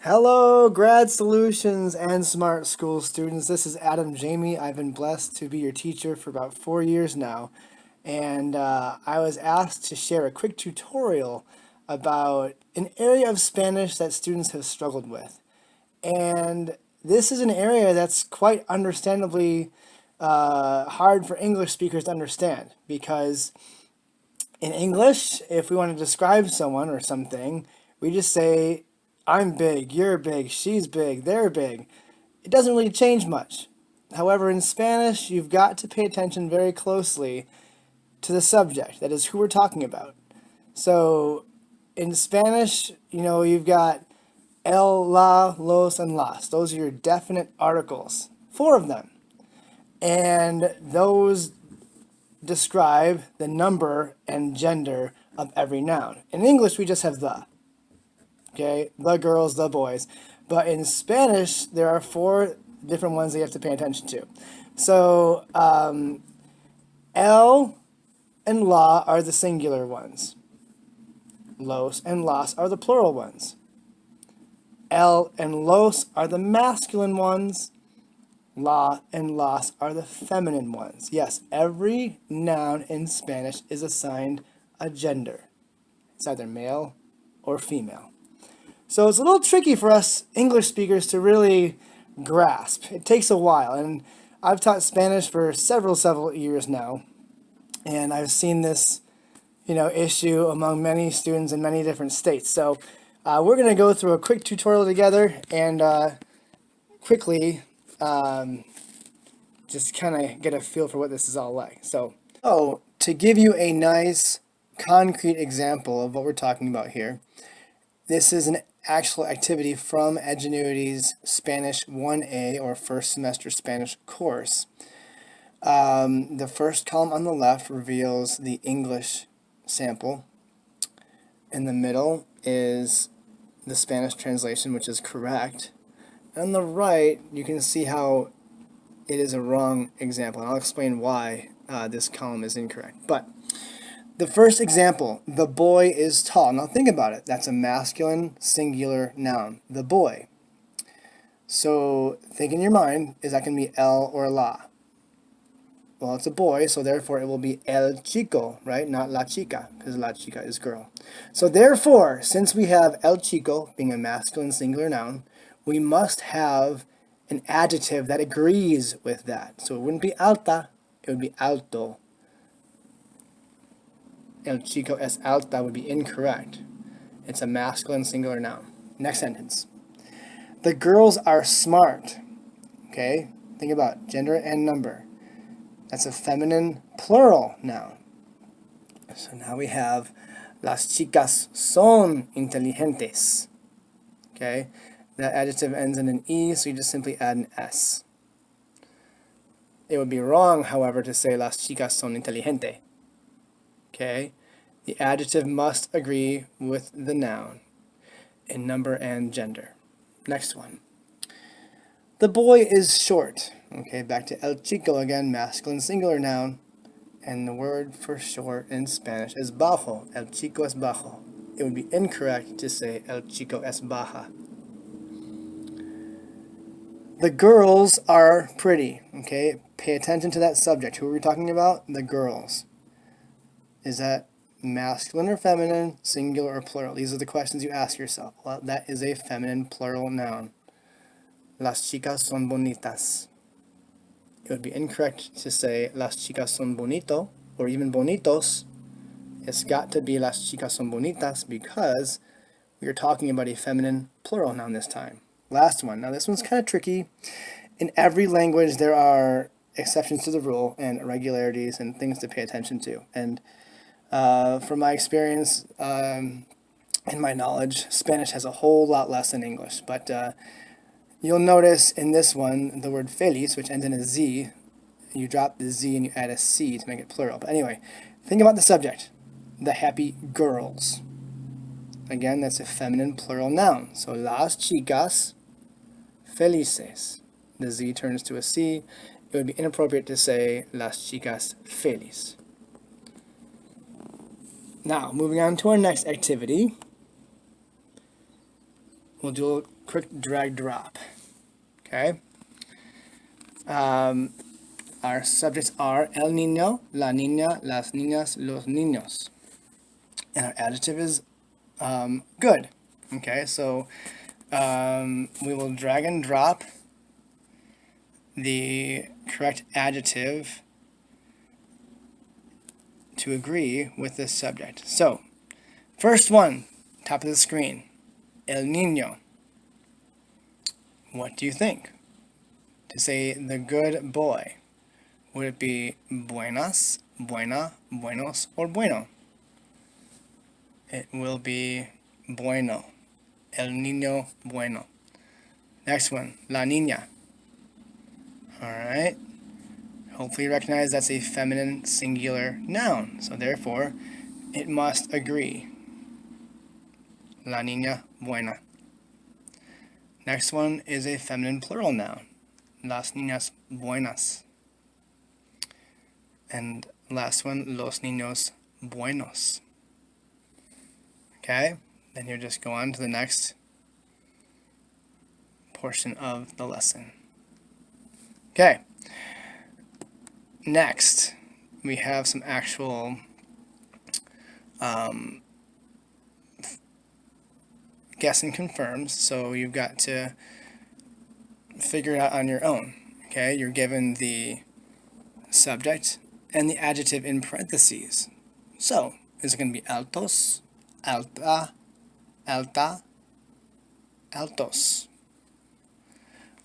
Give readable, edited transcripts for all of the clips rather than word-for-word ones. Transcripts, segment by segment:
Hello, Grad Solutions and Smart School students. This is Adam Jayme. I've been blessed to be your teacher for about 4 years now. And I was asked to share a quick tutorial about an area of Spanish that students have struggled with. And this is an area that's quite understandably hard for English speakers to understand because in English, if we want to describe someone or something, we just say, I'm big, you're big, she's big, they're big. It doesn't really change much. However, in Spanish, you've got to pay attention very closely to the subject, that is, who we're talking about. So, in Spanish, you've got el, la, los, and las. Those are your definite articles, 4 of them. And those describe the number and gender of every noun. In English, we just have the. Okay, the girls, the boys. But in Spanish, there are 4 different ones that you have to pay attention to. So, el and la are the singular ones. Los and las are the plural ones. El and los are the masculine ones. La and las are the feminine ones. Yes, every noun in Spanish is assigned a gender. It's either male or female. So it's a little tricky for us English speakers to really grasp. It takes a while, and I've taught Spanish for several years now, and I've seen this, issue among many students in many different states. So we're going to go through a quick tutorial together and quickly just kind of get a feel for what this is all like. So to give you a nice concrete example of what we're talking about here, this is an actual activity from Edgenuity's Spanish 1A or first semester Spanish course. The first column on the left reveals the English sample. In the middle is the Spanish translation, which is correct. And on the right, you can see how it is a wrong example. And I'll explain why this column is incorrect. But the first example, the boy is tall. Now think about it. That's a masculine singular noun, the boy. So think in your mind, is that going to be el or la? Well, it's a boy, so therefore it will be el chico, right? Not la chica, because la chica is girl. So therefore, since we have el chico being a masculine singular noun, we must have an adjective that agrees with that. So it wouldn't be alta, it would be alto. El chico es alta would be incorrect. It's a masculine singular noun. Next sentence. The girls are smart. Okay? Think about gender and number. That's a feminine plural noun. So now we have las chicas son inteligentes. Okay? That adjective ends in an E, so you just simply add an S. It would be wrong, however, to say las chicas son inteligentes. Okay, the adjective must agree with the noun in number and gender. Next one. The boy is short. Okay, back to el chico again, masculine singular noun. And the word for short in Spanish is bajo. El chico es bajo. It would be incorrect to say el chico es baja. The girls are pretty. Okay, pay attention to that subject. Who are we talking about? The girls. Is that masculine or feminine, singular or plural? These are the questions you ask yourself. Well, that is a feminine plural noun. Las chicas son bonitas. It would be incorrect to say las chicas son bonito or even bonitos. It's got to be las chicas son bonitas because we are talking about a feminine plural noun this time. Last one. Now this one's kind of tricky. In every language there are exceptions to the rule and irregularities and things to pay attention to. And from my experience and my knowledge, Spanish has a whole lot less than English. But you'll notice in this one, the word feliz, which ends in a Z, you drop the Z and you add a C to make it plural. But anyway, think about the subject, the happy girls. Again, that's a feminine plural noun. So las chicas felices. The Z turns to a C. It would be inappropriate to say las chicas feliz. Now, moving on to our next activity. we'll do a quick drag drop. Okay. Our subjects are el niño, la niña, las niñas, los niños. And our adjective is good. Okay, so we will drag and drop the correct adjective to agree with this subject. So, first one, top of the screen, el niño. What do you think? To say the good boy, would it be buenas, buena, buenos, or bueno? It will be bueno. El niño bueno. Next one, la niña. Alright. Hopefully you recognize that's a feminine singular noun. So therefore, it must agree. La niña buena. Next one is a feminine plural noun. Las niñas buenas. And last one, los niños buenos. Okay, then you just go on to the next portion of the lesson. Okay, next we have some actual guess and confirms, so you've got to figure it out on your own. Okay, you're given the subject and the adjective in parentheses. So, is it going to be altos, alta, alta, altos?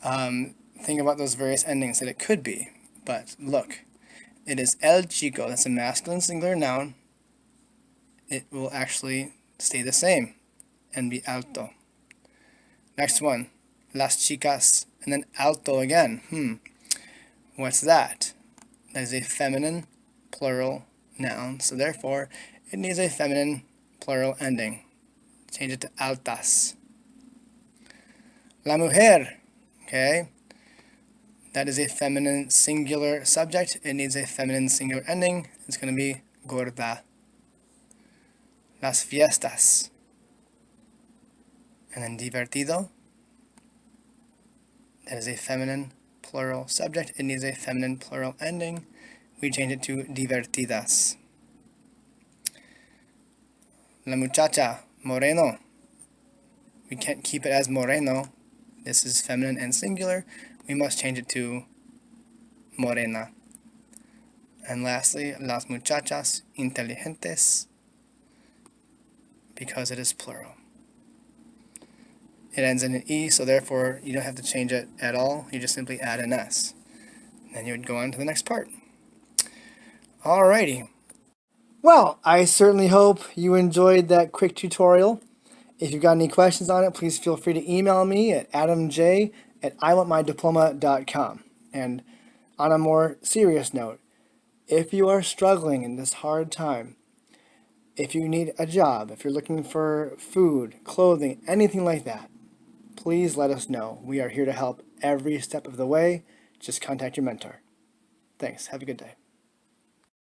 Think about those various endings that it could be, but look, it is el chico, that's a masculine singular noun. It will actually stay the same and be alto. Next one, las chicas, and then alto again. What's that? That is a feminine plural noun, so therefore it needs a feminine plural ending. Change it to altas. La mujer, okay, that is a feminine singular subject. It needs a feminine singular ending. It's going to be gorda. Las fiestas, and then divertido, that is a feminine plural subject. It needs a feminine plural ending. We change it to divertidas. La muchacha, moreno. We can't keep it as moreno. This is feminine and singular. We must change it to morena. And lastly, las muchachas inteligentes, because it is plural. It ends in an E, so therefore you don't have to change it at all. You just simply add an S. Then you would go on to the next part. Alrighty. Well, I certainly hope you enjoyed that quick tutorial. If you've got any questions on it, please feel free to email me at adamj@iwantmydiploma.com. And on a more serious note, if you are struggling in this hard time, if you need a job, if you're looking for food, clothing, anything like that, please let us know. We are here to help every step of the way. Just contact your mentor. Thanks. Have a good day.